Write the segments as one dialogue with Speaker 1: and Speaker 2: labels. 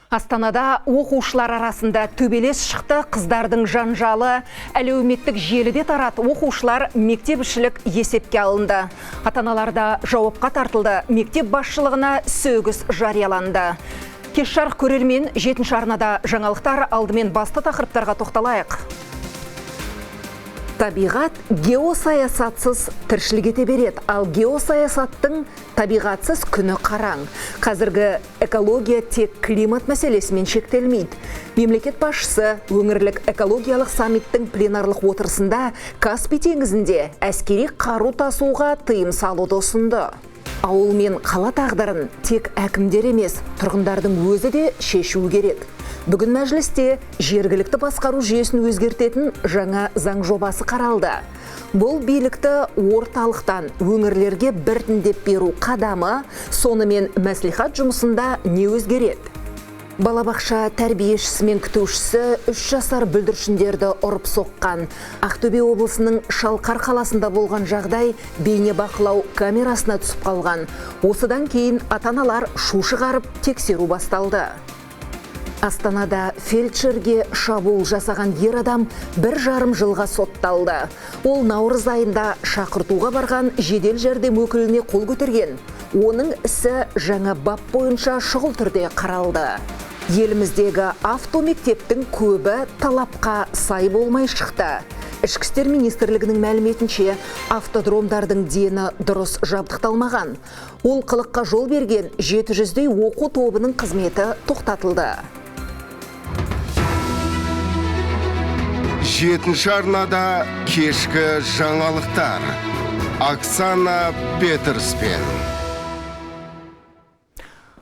Speaker 1: Астанада оқушылар арасында төбелес шықты, қыздардың жанжалы, әлеуметтік желіде тарады. Оқушылар мектепішілік есепке алынды. Ата-аналарда жауапқа тартылды, мектеп басшылығына сөгіс жарияланды. Кеш жарық көрермен, 7-ші арнада жаңалықтар, алдымен басты тақырыптарға тоқталайық. Табиғат геосаясатсыз тіршілік ете береді, ал геосаясаттың табиғатсыз күні қараң. Қазіргі экология тек климат мәселесімен шектелмейді. Мемлекет басшысы өңірлік экологиялық саммиттің пленарлық отырысында Каспий теңізінде әскери қару тасуға тыйым салуды ұсынды. Ауыл мен қала тағдырын тек әкімдер емес, тұрғындардың өзі де шешуі керек. Бүгін мәжілісте жергілікті басқару жүйесін өзгертетін жаңа заң жобасы қаралды. Бұл билікті орталықтан өңірлерге біртіндеп беру қадамы, сонымен мәслихат жұмысында не өзгереді? Балабақша тәрбиешісі мен күтушісі 3 жасар бүлдіршіндерді ұрып соққан. Ақтөбе облысының Шалқар қаласында болған жағдай бейнебақылау камерасына түсіп қалған. Осыдан кейін ата-аналар шу шығарып тексеру басталды. Астанада фельдшерге шабуыл жасаған ер адам 1,5 жылға сотталды. Ол наурыз айында шақыртуға барған жедел жәрдем өкіліне қол көтерген. Оның ісі жаңа бап бойынша шұғыл түрде қаралды. Еліміздегі автомектептің көбі талапқа сай болмай шықты. Ішкі істер министрлігінің мәліметінше автодромдардың дені дұрыс жабдықталмаған. Ол қылыққа жол берген 700-дей оқу тобының қызметі тоқтатылды.
Speaker 2: 7-ші арнада кешкі жаңалықтар. Оксана Петерспен.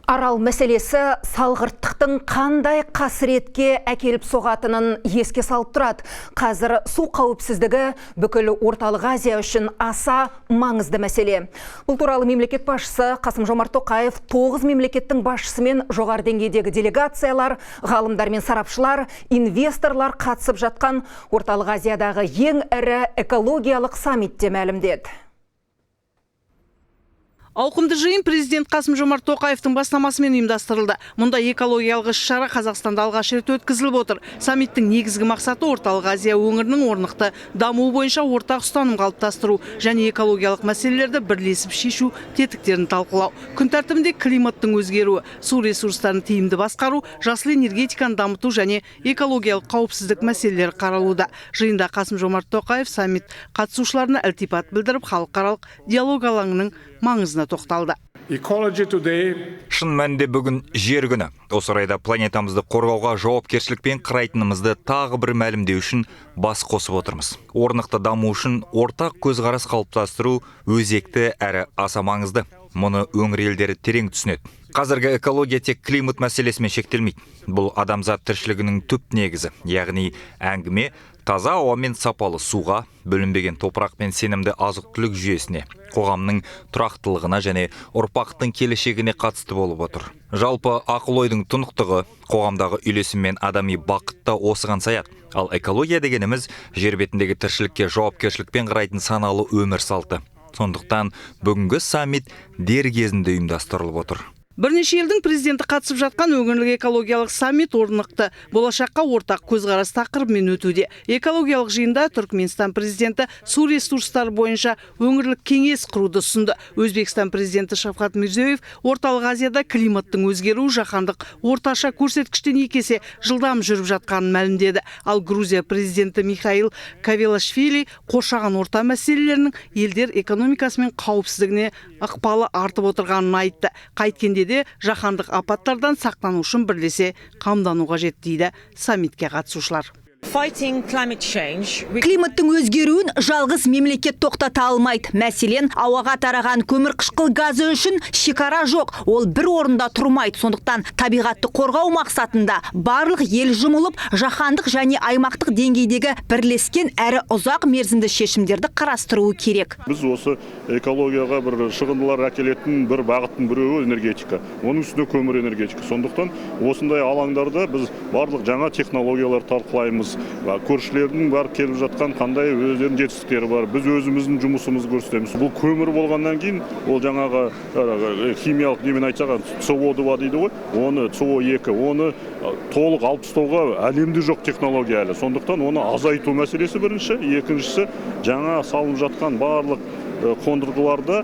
Speaker 1: Арал мәселесі салғырттықтың қандай қасіретке әкеліп соғатынын еске салып тұрады. Қазір су қауіпсіздігі бүкіл орталық Азия үшін аса маңызды мәселе. Бұл туралы мемлекет басшысы Қасым-Жомарт Тоқаев 9 мемлекеттің басшысымен жоғары деңгейдегі делегациялар, ғалымдар мен сарапшылар, инвесторлар қатысып жатқан орталық Азиядағы ең ірі экологиялық саммитте мәлімдеді.
Speaker 3: Ауқымды жиын президент Қасым-Жомарт Тоқаевтың бастамасымен ұйымдастырылды. Мұнда экологиялық іс-шара Қазақстанда алғаш рет өткізіліп отыр. Саммиттің негізгі мақсаты орталық Азия өңірінің орнықты дамуы бойынша ортақ ұстаным қалыптастыру және экологиялық мәселелерді бірлесіп шешу тетіктерін талқылау. Күн тәртібінде климаттың өзгеруі, су ресурстарын тиімді басқару, жасыл энергетиканы дамыту және экологиялық қауіпсіздік мәселелері қаралуда. Жиында Қасым-Жомарт Тоқаев саммит қатысушыларына ілтипат білдіріп, халықаралық диалог алаңының маңызына тоқталды.
Speaker 4: Шын мәнінде бүгін жер күні. Осы орайда планетамызды қорғауға жауапкершілікпен қарайтынымызды тағы бір мәлімдеу үшін бас қосып отырмыз. Орнықты даму үшін ортақ көзқарас қалыптастыру өзекті әрі аса маңызды. Мұны өңір елдері терең түсінеді. Қазіргі экология тек климат мәселесімен шектелмейді. Бұл адамзат тіршілігінің түп негізі, яғни әңгіме таза ауа мен сапалы суға, бөлінбеген топырақ пен сенімді азық-түлік жүйесіне, қоғамның тұрақтылығына және ұрпақтың келешегіне қатысты болып отыр. Жалпы ақыл-ойдың тұнықтығы, қоғамдағы үйлесім мен адами бақытта осыған саяды. Ал экология дегеніміз жер бетіндегі тіршілікке жауапкершілікпен қарайтын саналы өмір салты. Сондықтан бүгінгі саммит дер кезінде ұйымдастырылып отыр.
Speaker 3: Бірнеше елдің президенті қатысып жатқан өңірлік экологиялық саммит орнықты. Болашаққа ортақ көзқарас тақырыбымен өтуде. Экологиялық жиында Түркменстан президенті су ресурстары бойынша өңірлік кеңес құруды ұсынды. Өзбекстан президенті Шавкат Мирзиёев орталық Азияда климаттың өзгеруі жаһандық орташа көрсеткіштен 2 есе жылдам жүріп жатқанын мәлімдеді. Ал Грузия президенті Михаил Кавелашвили қоршаған орта мәселелерінің елдер экономикасы мен қауіпсіздігіне ықпалы артып отырғанын айтты. Қайткенде жаһандық апаттардан сақтану үшін бірлесе қамдану қажет дейді саммитке қатысушылар.
Speaker 5: Климаттың өзгеруін жалғыз мемлекет тоқтата алмайды. Мәселен, ауаға тараған көмірқышқыл газы үшін шекара жоқ, ол бір орында тұрмайды. Сондықтан табиғатты қорғау мақсатында барлық ел жұмылып, жаһандық және аймақтық деңгейдегі бірлескен әрі ұзақ мерзімді шешімдерді қарастыруы керек.
Speaker 6: Біз осы экологияға бір шығындылар әкелетін бір бағыттың біреуі энергетика. Оның үстіне көмір энергетика. Сондықтан осындай алаңдарда біз барлық жаңа технологиялар талқылаймыз. көрсетеміз. Көршілердің бар келіп жатқан қандай өздерінің жетістіктері бар. Біз өзіміздің жұмысымызды көрсетеміз. Бұл көмір болғаннан кейін ол жаңағы химиялық немен айтсақ CO2 дейді ғой. Оны CO2, оны толық алып тастауға әлемде жоқ технология әлі. Сондықтан оны азайту мәселесі бірінші, екіншісі жаңа салынып жатқан барлық қондырғыларда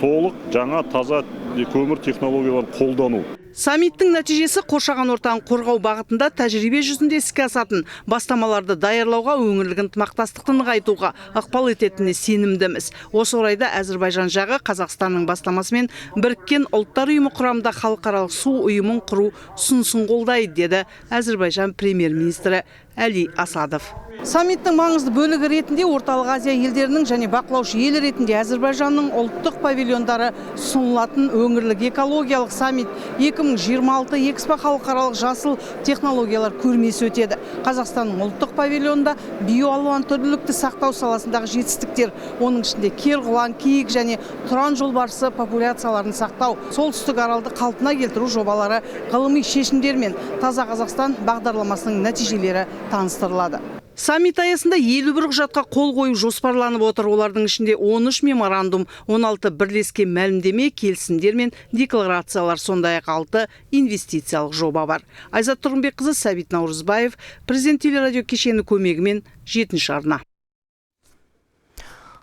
Speaker 6: толық жаңа таза көмір технологияларын қолдану.
Speaker 3: Саммиттің нәтижесі қоршаған ортаны қорғау бағытында тәжірибе жүзінде іске асатын бастамаларды даярлауға, өңірлік ынтымақтастықты нығайтуға ықпал ететініне сенімдіміз. Осы орайда Әзірбайжан жағы Қазақстанның бастамасымен Біріккен ұлттар ұйымы құрамында халықаралық су ұйымын құру ұсынысын қолдайды, деді Әзірбайжан премьер-министрі Әли Асадов. Саммиттің маңызды бөлігі ретінде Орталық Азия елдерінің және бақылаушы ел ретінде Әзірбайжанның ұлттық павильондары ұсынылатын өңірлік экологиялық саммит 2026 Экспо халықаралық жасыл технологиялар көрмесі өтеді. Қазақстанның ұлттық павильонында биоалуантүрлілікті сақтау саласындағы жетістіктер, оның ішінде керғұлан, киік және тұран жолбарысы популяцияларын сақтау, солтүстік аралды қалпына келтіру жобалары, ғылыми шешімдер мен Таза Қазақстан бағдарламасының нәтижелері таныстырылады. Саммит аясында 51 құжатқа қол қою жоспарланып отыр. Олардың ішінде 13 меморандум, 16 бірлескен мәлімдеме, келісімдер мен декларациялар, сондай-ақ 6 инвестициялық жоба бар. Айзат Тұрғынбекқызы, Сәбит Наурызбаев, Президент телерадио кешені көмегімен 7-ші арна.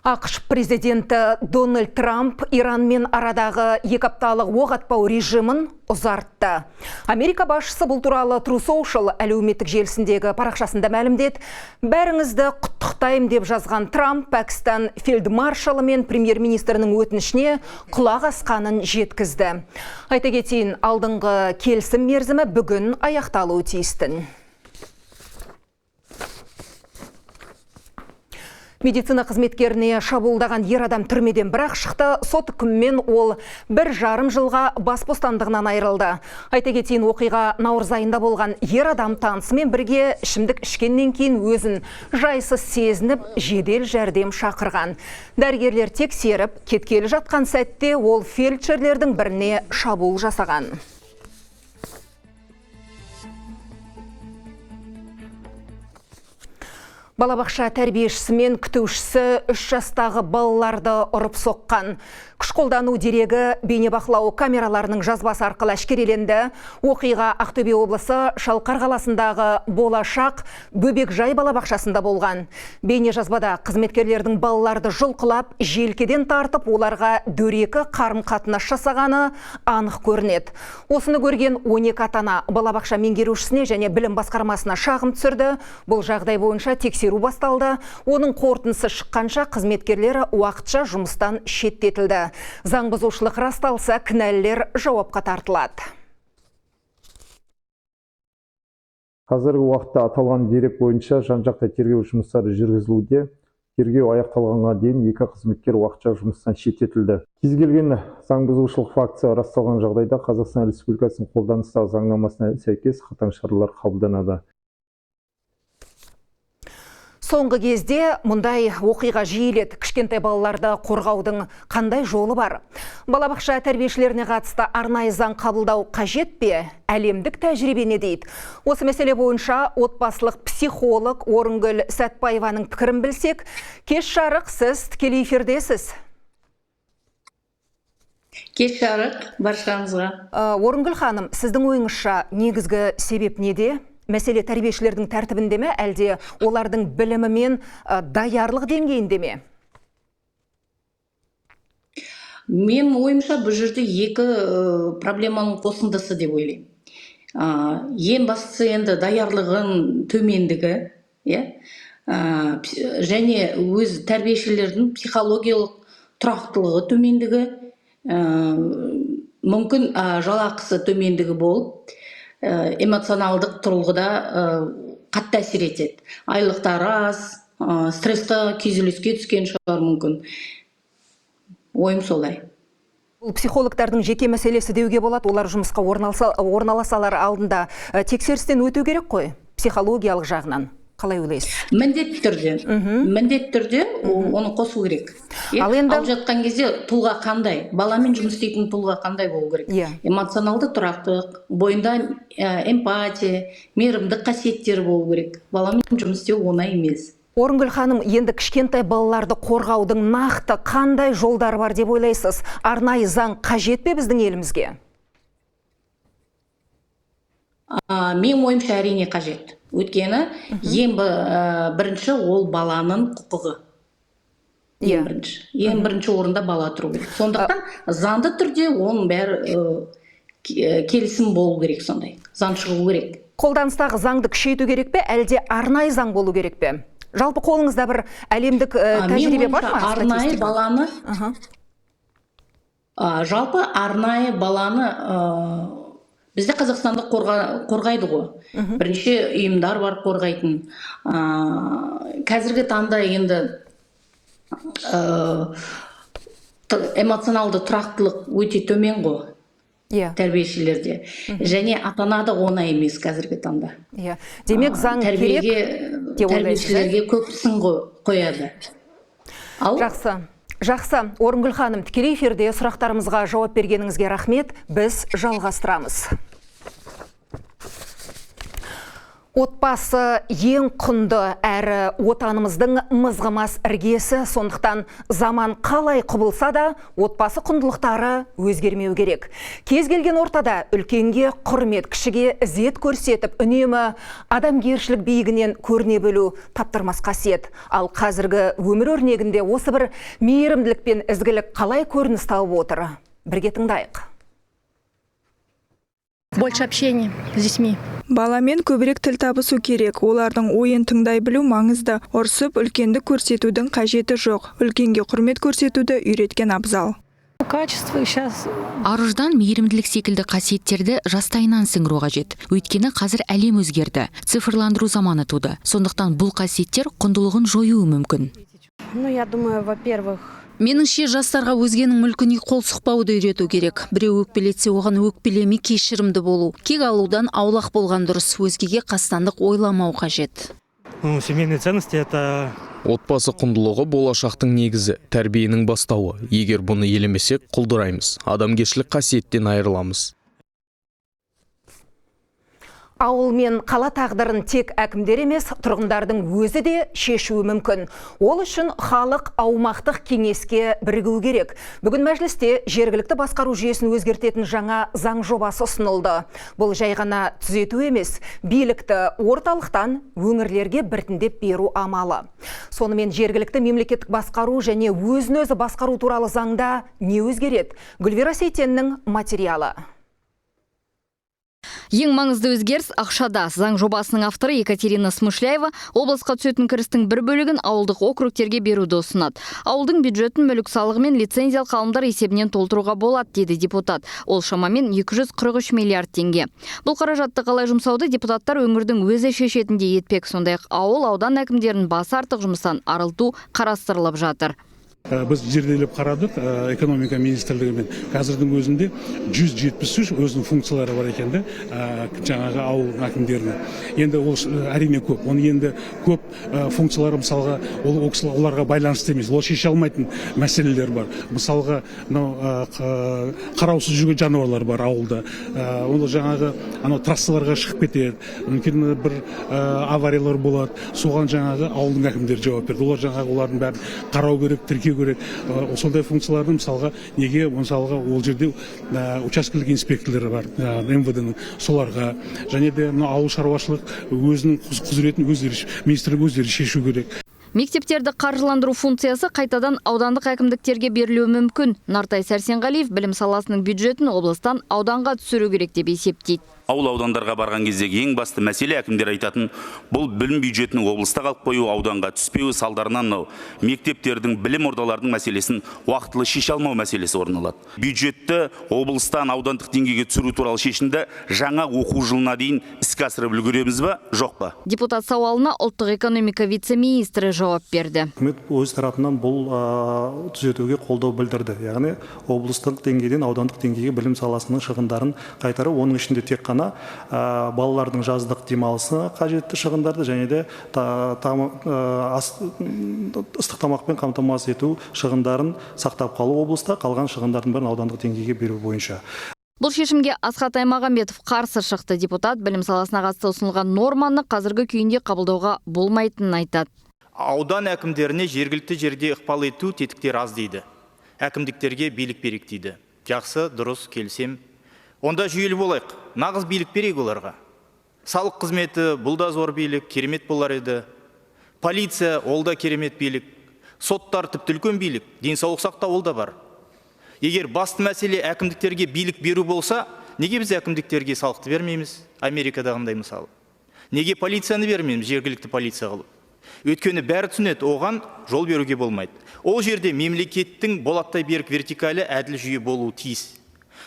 Speaker 1: ақш президенті Дональд Трамп Иранмен арадағы 2 апталық оқ атпау режимін ұзартты. Америка басшысы бұл туралы True Social әлеуметтік желісіндегі парақшасында мәлімдеді. Бәріңізді құттықтаймын деп жазған Трамп Пәкістан фельдмаршалы мен премьер-министрінің өтінішіне құлақ асқанын жеткізді. Айта кетейін, алдыңғы келісім мерзімі бүгін аяқталуы тиістін. Медицина қызметкеріне шабуылдаған ер адам түрмеден бірақ шықты. Сот үкімімен ол 1,5 жылға бас бостандығынан айырылды. Айта кетейін, оқиға наурыз айында болған. Ер адам танысымен бірге ішімдік ішкеннен кейін өзін жайсыз сезініп, жедел жәрдем шақырған. Дәрігерлер тексеріп, кеткелі жатқан сәтте ол фельдшерлердің біріне шабуыл жасаған. Балабақша тәрбиешісі мен күтушісі 3 жастағы балаларды ұрып соққан. Күш қолдану дерегі бейнебақылау камераларының жазбасы арқылы әшкереленді. Оқиға Ақтөбе облысы Шалқар қаласындағы Болашақ бөбекжай балабақшасында болған. Бейне жазбада қызметкерлердің балаларды жұлқылап, желкеден тартып, оларға дөрекі қарым-қатынас жасағаны анық көрінеді. Осыны көрген 12 ата-ана балабақша меңгерушісіне және білім басқармасына шағым түсірді. Бұл жағдай бойынша тексеру басталды. Оның қорытындысы шыққанша қызметкерлер уақытша жұмыстан шеттетілді. Заң бұзушылық расталса, кінәлілер жауапқа тартылады.
Speaker 7: Қазіргі уақытта аталған дерек бойынша жан-жақты тергеу жұмыстары жүргізілуде. Тергеу аяқталғанға дейін 2 қызметкер уақытша жұмыстан шеттетілді. Кез келген заң бұзушылық фактісі расталған жағдайда Қазақстан Республикасының қолданыстағы заңнамасына сәйкес қатаң шаралар қабылданады.
Speaker 1: Соңғы кезде мұндай оқиға жиіледі. Кішкентай балаларды қорғаудың қандай жолы бар? Балабақша тәрбиешілеріне қатысты арнайы заң қабылдау қажет пе? Әлемдік тәжірибе не дейді? Осы мәселе бойынша отбасылық психолог Орынгүл Сәтбаеваның пікірін білсек, кеш жарық, сіз тікелей эфирдесіз.
Speaker 8: Кеш жарық, баршаңызға.
Speaker 1: Орынгүл ханым, сіздің ойыңызша негізгі себеп неде? Мәселе тәрбиешілердің тәртібінде ме, әлде олардың білімі мен даярлық деңгейінде ме?
Speaker 8: Мен ойымша бұл жерде 2 проблеманың қосындысы деп ойлаймын. Ең бастысы енді даярлығын төмендігі, және өз тәрбиешілердің психологиялық тұрақтылығы төмендігі, мүмкін жалақысы төмендігі болып, эмоционалдық тұрғыда қатты әсер етеді. Айлықтары аз, стрессті күйзеліске түскен шығар мүмкін. Ойым солай.
Speaker 1: Бұл психологтардың жеке мәселесі деуге болады. Олар жұмысқа орналасалар алдында тексерістен өту керек қой, психологиялық жағынан. Қалай ойлайсыз?
Speaker 8: Міндетті түрде оны қосу керек.
Speaker 1: Ал енді
Speaker 8: алып жатқан кезде тұлға қандай, баламен жұмыс істейтін тұлға қандай болу керек? Эмоционалды тұрақтылық, бойында эмпатия, мейірімдік қасиеттер болу керек. Баламен жұмыс істеу оңай емес.
Speaker 1: Орынгүл ханым, енді кішкентай балаларды қорғаудың нақты қандай жолдары бар деп ойлайсыз? Арнайы заң қажет пе біздің елімізге?
Speaker 8: Мен ойымша әрине қажет. Өйткені ең бірінші ол баланың құқығы. Ең бірінші орында бала тұру керек. Сондықтан заңды түрде оның бәрі келісім болу керек, сондай. Заң шығу керек.
Speaker 1: Қолданыстағы заңды күшейту керек пе, әлде арнайы заң болу керек пе? Жалпы қолыңызда бір әлемдік тәжірибе бар ма?
Speaker 8: Арнайы баланы, жалпы арнайы баланы бізде Қазақстанда қорғайды ғой. Бірінші ұйымдар бар қорғайтын. Қазіргі таңда енді эмоционалды тұрақтылық өте төмен ғой. Тәрбиешілерде. Және ата-анада оңай емес қазіргі таңда.
Speaker 1: Демек заң керек деп ойлайсыз?
Speaker 8: Тәрбиешілерге көп сын қояды.
Speaker 1: Жақсы, Орынгүл ханым, тікелей эфирде сұрақтарымызға жауап бергеніңізге рахмет. Біз жалғастырамыз. Отбасы ең құнды әрі отанымыздың мызғымас іргесі, сондықтан заман қалай құбылса да, отбасы құндылықтары өзгермеу керек. Кез келген ортада үлкенге құрмет, кішіге ізет көрсетіп, үнемі адамгершілік биігінен көріне бөлу таптырмас қасиет. Ал қазіргі өмір өрнегінде осы бір мейірімділік пен ізгілік қалай көрініс тауып отыр? Бірге тыңдайық.
Speaker 9: Больше общения с детьми.
Speaker 10: Баламен көбірек тіл табысу керек. Олардың ойын тыңдай білу маңызды. Ұрсып, үлкенді көрсетудің қажеті жоқ. Үлкенге құрмет көрсетуді үйреткен абзал.
Speaker 11: Аруждан мейірімділік секілді қасиеттерді жастайынан сіңіру қажет. Өйткені қазір әлем өзгерді. Цифрландыру заманы туды. Сондықтан бұл қасиеттер құндылығын жоюы мүмкін.
Speaker 9: Я думаю, во-первых,
Speaker 11: Меніңше жастарға өзгенің мүлкіне қол сұқпауды үйрету керек. Біреу өкпелетсе, оған өкпелемей кешірімді болу. Кек алудан аулақ болған дұрыс, өзгеге қастандық ойламау қажет.
Speaker 12: Семейные ценности это
Speaker 13: Отбасы құндылығы болашақтың негізі, тәрбиенің бастауы. Егер бұны елемесек, құлдыраймыз. Адамгершілік қасиеттен айырыламыз.
Speaker 1: Ауыл мен қала тағдырын тек әкімдер емес, тұрғындардың өзі де шешуі мүмкін. Ол үшін халық аумақтық кеңеске бірігу керек. Бүгін мәжілісте жергілікті басқару жүйесін өзгертетін жаңа заң жобасы ұсынылды. Бұл жай ғана түзету емес, билікті орталықтан өңірлерге біртіндеп беру амалы. Сонымен жергілікті мемлекеттік басқару және өзін-өзі басқару туралы заңда не өзгереді? Гүлвира Сейтеннің материалы.
Speaker 14: Ең маңызды өзгеріс ақшада. Заң жобасының авторы Екатерина Смышляева облысқа түсетін кірістің бір бөлігін ауылдық округтерге беруді ұсынады. Ауылдың бюджетін мүлік салығы мен лицензиялық алымдар есебінен толтыруға болады, деді депутат. Ол шамамен 243 миллиард теңге. Бұл қаражатты қалай жұмсауды депутаттар өңірдің өзі шешетіндей етпек. Сондай-ақ ауыл аудан әкімдерін басы артық жұмыстан арылту қарастырылып жатыр.
Speaker 15: Біз жерделеп қарадық экономика министрлігімен. Қазірдің өзінде 173 өзінің функциялары бар екенді жаңағы ауыл әкімдерінің. Енді ол әрине көп. Оны енді көп функциялары мысалға оларға байланысты емес. Ол шеше алмайтын мәселелер бар. Мысалға қараусыз жүрген жануарлар бар ауылда. Оны жаңағы трассаларға шығып кетеді. Мүмкін бір авариялар болады. Соған жаңағы ауылдың әкімдері жауап берді. Олар жаңағы олардың бәрін қарау керек, тіркеу керек. Сондай функцияларды мысалға неге мысалға ол жерде учаскелік инспекторлары бар МВД-ның, соларға және де ауыл шаруашылық өзінің құзыретін министрлік өздері шешу керек.
Speaker 14: Мектептерді қаржыландыру функциясы қайтадан аудандық әкімдіктерге берілуі мүмкін. Нартай Сәрсенғалиев білім саласының бюджетін облыстан ауданға түсіру керек деп есептейді.
Speaker 16: Ауыл аудандарға барған кездегі ең басты мәселе әкімдер айтатын, бұл білім бюджетінің облыста қалып қою, ауданға түспеуі салдарынан мектептердің, білім ордалардың мәселесін уақытылы шеше алмау мәселесі орын алады. Бюджетті облыстан аудандық деңгейге түсіру туралы шешімді жаңа оқу жылына дейін іске асырып үлгереміз бе, жоқ па?
Speaker 14: Депутат сауалына ұлттық экономика вице-министрі жауап берді.
Speaker 12: Үкімет өз тарапынан бұл түзетуге қолдау білдірді. Яғни облыстық деңгейден аудандық деңгейге білім саласының шығындарын қайтарып, оның ішінде тек қана балалардың жаздық демалысына қажетті шығындарды және де ыстық тамақпен қамтамасыз ету шығындарын сақтап қалу облыста, қалған шығындардың бәрін аудандық деңгейге беру бойынша.
Speaker 14: Бұл шешімге Асхат Аймағамбетов қарсы шықты. Депутат білім саласына қатысты ұсынылған норманы қазіргі күйінде қабылдауға болмайтынын айтады.
Speaker 17: Аудан әкімдеріне жергілікті жерде ықпал ету тетіктер аз дейді. Әкімдіктерге билік берек дейді. Жақсы, дұрыс, келсем. Онда жүйелі болайық. Нағыз билік берек оларға. Салық қызметі бұл да зор билік, керемет болар еді. Полиция ол да керемет билік. Соттар тіпті үлкен билік. Денсаулық сақтау ол да бар. Егер басты мәселе әкімдіктерге билік беру болса, неге біз әкімдіктерге салықты бермейміз? Америкадағындай мысалы. Неге полицияны бермейміз, жергілікті полиция қылып? Өйткені бәрі түсінеді, оған жол беруге болмайды. Ол жерде мемлекеттің болаттай берік вертикалі әділ жүйе болуы тиіс.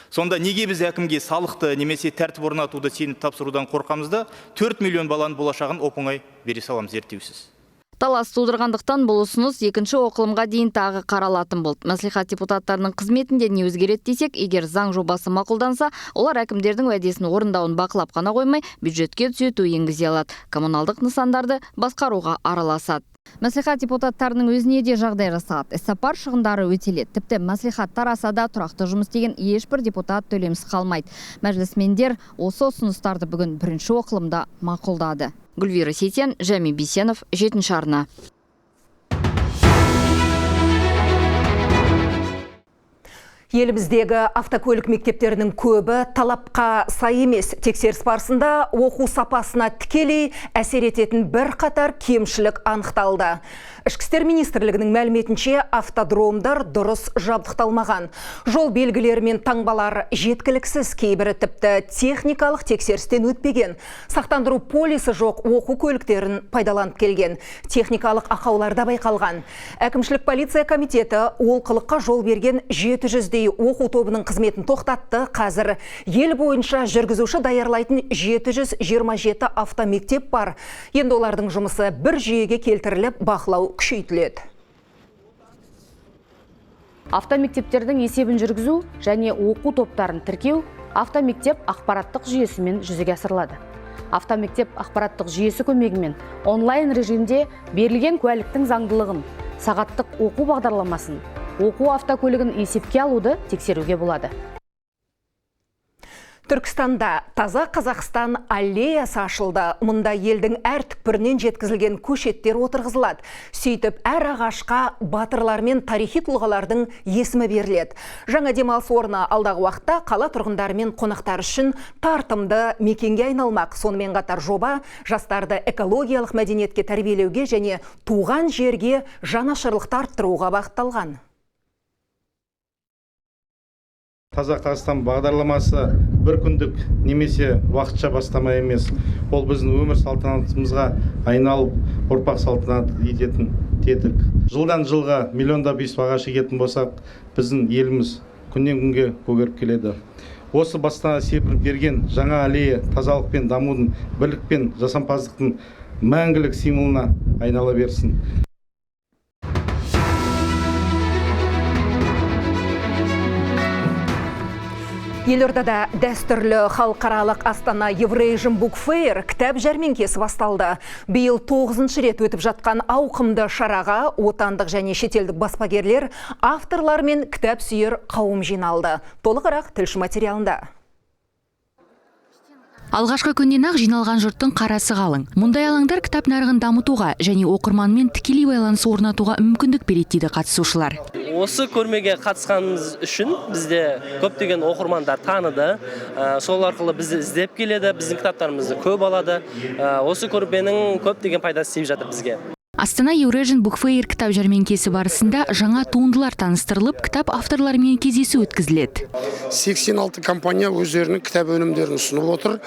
Speaker 17: Сонда неге біз әкімге салықты немесе тәртіп орнатуды сеніп тапсырудан қорқамызда 4 миллион баланың болашағын оп-оңай бере саламыз зерттеусіз.
Speaker 14: Талас тудырғандықтан бұл ұсыныс екінші оқылымға дейін тағы қаралатын болды. Мәслихат депутаттарының қызметінде не өзгереді десек, егер заң жобасы мақұлданса, олар әкімдердің уәдесін орындауын бақылап қана қоймай, бюджетке түзету енгізе алады. Коммуналдық нысандарды басқаруға араласады. Мәслихат депутаттарының өзіне де жағдай жасалады. Іссапар шығындары өтеледі. Тіпті мәслихат тараса да тұрақты жұмыс деген ешбір депутат төлемсіз қалмайды. Мәжілісмендер осы ұсыныстарды бүгін бірінші оқылымда мақұлдады. Гүлвира Сетен, Жәми Бейсенов, 7-ші арна.
Speaker 1: Еліміздегі автокөлік мектептерінің көбі талапқа сай емес. Тексеріс барысында оқу сапасына тікелей әсер ететін бір қатар кемшілік анықталды. Ішкі істер министрлігінің мәліметінше автодромдар дұрыс жабдықталмаған. Жол белгілері мен таңбалар жеткіліксіз, кейбірі тіпті техникалық тексерістен өтпеген. Сақтандыру полисі жоқ оқу көліктерін пайдаланып келген. Техникалық ақауларда байқалған. Әкімшілік полиция комитеті олқылыққа жол берген 700-дей оқу тобының қызметін тоқтатты. Қазір ел бойынша жүргізуші даярлайтын 727 автомектеп бар. Енді олардың жұмысы бір жүйеге келтіріліп, бақылау күшейтіледі.
Speaker 18: Автомектептердің есебін жүргізу және оқу топтарын тіркеу автомектеп ақпараттық жүйесімен жүзеге асырылады. Автомектеп ақпараттық жүйесі көмегімен онлайн режимде берілген куәліктің заңдылығын, сағаттық оқу бағдарламасын, оқу автокөлігін есепке алуды тексеруге болады.
Speaker 1: Түркістанда таза Қазақстан аллеясы ашылды. Мұнда елдің әр түкпірінен жеткізілген көшеттер отырғызылады. Сөйтіп, әр ағашқа батырлар мен тарихи тұлғалардың есімі беріледі. Жаңа демалыс орны алдағы уақытта қала тұрғындары мен қонақтар үшін тартымды мекенге айналмақ. Сонымен қатар жоба жастарды экологиялық мәдениетке тәрбиелеуге және туған жерге жанашырлықты арттыруға бағытталған.
Speaker 19: Таза Қазақстан бағдарламасы бір күндік немесе уақытша бастама емес. Ол біздің өмір салтанатымызға айналып, ұрпақ салтанат ететін тетік. Жылдан жылға миллиондап ағаш егетін болсақ, біздің еліміз күннен күнге көгеріп келеді. Осы бастана серпіліп берген жаңа аллея тазалық пен дамудың, бірлік пен жасампаздықтың мәңгілік символына айнала берсін.
Speaker 1: Елордада дәстүрлі халықаралық Астана Евразиан Book Fair кітап жәрмеңкесі басталды. Биыл 9-шы рет өтіп жатқан ауқымды шараға отандық және шетелдік баспагерлер, авторлар мен кітап сүйер қауым жиналды. Толығырақ тілші материалында.
Speaker 20: Алғашқы күннен ақ жиналған жұрттың қарасы қалың. Мұндай алаңдар кітап нарығын дамытуға және оқырманмен тікелей байланыс орнатуға мүмкіндік береді дейді қатысушылар.
Speaker 21: Осы көрмеге қатысқанымыз үшін бізде көптеген оқырмандар таныды. Сол арқылы бізді іздеп келеді, біздің кітаптарымызды көп алады. Осы көрменің көптеген пайдасы тиіп жатыр бізге.
Speaker 20: Астана Евразиан Book Fair кітап жәрмеңкесі барысында жаңа туындылар таныстырылып, кітап авторларымен кездесу өткізіледі.
Speaker 22: 86 компания өздерінің кітап өнімдерін ұсынып отыр.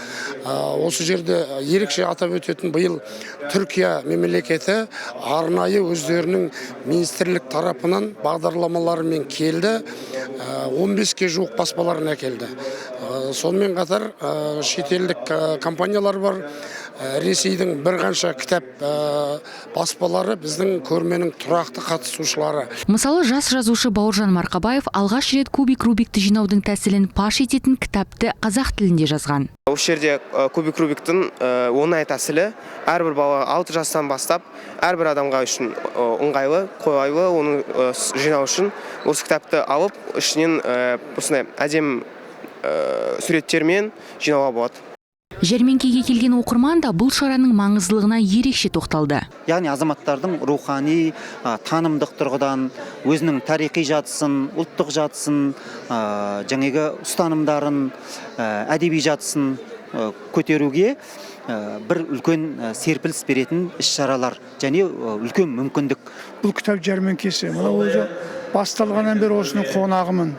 Speaker 22: Осы жерде ерекше атап өтетін биыл Түркия мемлекеті арнайы өздерінің министрлік тарапынан бағдарламаларымен келді. 15-ке жуық баспаларын әкелді. Сонымен қатар шетелдік компаниялар бар. Ресейдің бір қанша кітап баспалары біздің көрменің тұрақты қатысушылары.
Speaker 20: Мысалы, жас жазушы Бауыржан Марқабаев алғаш рет кубик Рубикті жинаудың тәсілін паш ететін кітапты қазақ тілінде жазған.
Speaker 2: Осы жерде кубик Рубиктің оңай тәсілі әрбір бала 6 жастан бастап әрбір адамға үшін ыңғайлы, қолайлы, оны жинау үшін осы кітапты алып, ішінен осындай әдемі суреттермен жинауға болады.
Speaker 20: Жәрмеңкеге келген оқырман да бұл шараның маңыздылығына ерекше тоқталды.
Speaker 4: Яғни азаматтардың рухани, танымдық тұрғыдан өзінің тарихи жатысын, ұлттық жатысын, жаңағы ұстанымдарын, әдеби жатысын көтеруге бір үлкен серпіліс беретін іс-шаралар және үлкен мүмкіндік.
Speaker 23: Бұл кітап жәрмеңкесі. Мына өзі басталғаннан бері осының қонағымын.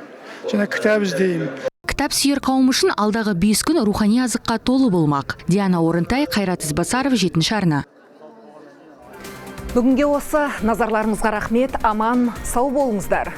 Speaker 23: Және кітап іздеймін.
Speaker 20: Кітап сүйер қауым үшін алдағы 5 күн рухани азыққа толы болмақ. Диана Орынтай, Қайрат Ізбасаров, 7-ші арна.
Speaker 1: Бүгінге осы, назарларыңызға рахмет, аман, сау болыңыздар.